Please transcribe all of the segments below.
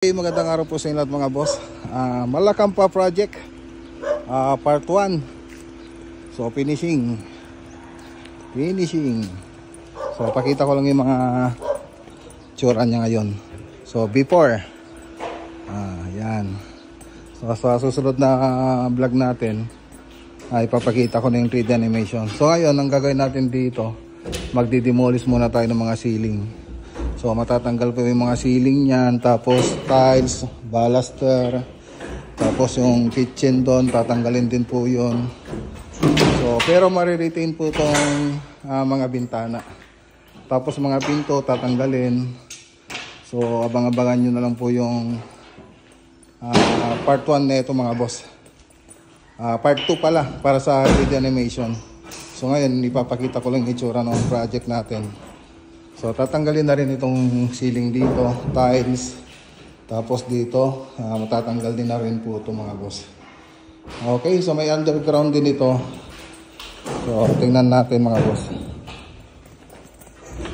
Hey, magandang araw po sa inyo lahat mga boss. Malakampa project part 1. So finishing. So pakita ko lang yung mga tsura niya ngayon. So before yan. So sa susunod na vlog natin ay ipapakita ko na yung 3D animation. So ngayon ang gagawin natin dito, magdi-demolish muna tayo ng mga ceiling. So matatanggal po yung mga ceiling niyan, tapos tiles, baluster, tapos yung kitchen doon tatanggalin din po yun. So pero mariretain po itong mga bintana, tapos mga pinto tatanggalin. So abang-abangan nyo na lang po yung part 1 na ito mga boss. Part 2 pala para sa 3D animation. So ngayon ipapakita ko lang yung itsura ng project natin. So tatanggalin na rin itong ceiling dito, tiles, tapos dito matatanggal din na rin po ito mga boss. Okay, so may underground din ito. So tingnan natin mga boss.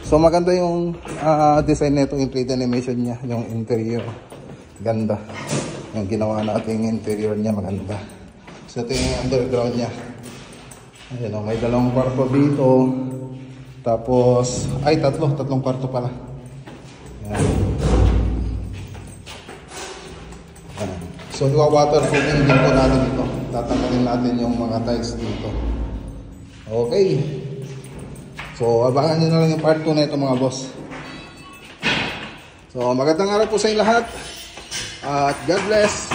So maganda yung design nito, yung 3D animation niya, yung interior. Ganda. Yung ginawa natin yung interior niya maganda. So ito yung underground niya. Ayan o, may dalawang kwarto dito. Tapos, ay tatlong kwarto pala. Yan. Yan. So, waterproofing din po natin ito. Tatanggalin natin yung mga tiles dito. Okay. So, abangan nyo na lang yung part 2 na ito mga boss. So, magandang araw po sa inyo lahat. At God bless.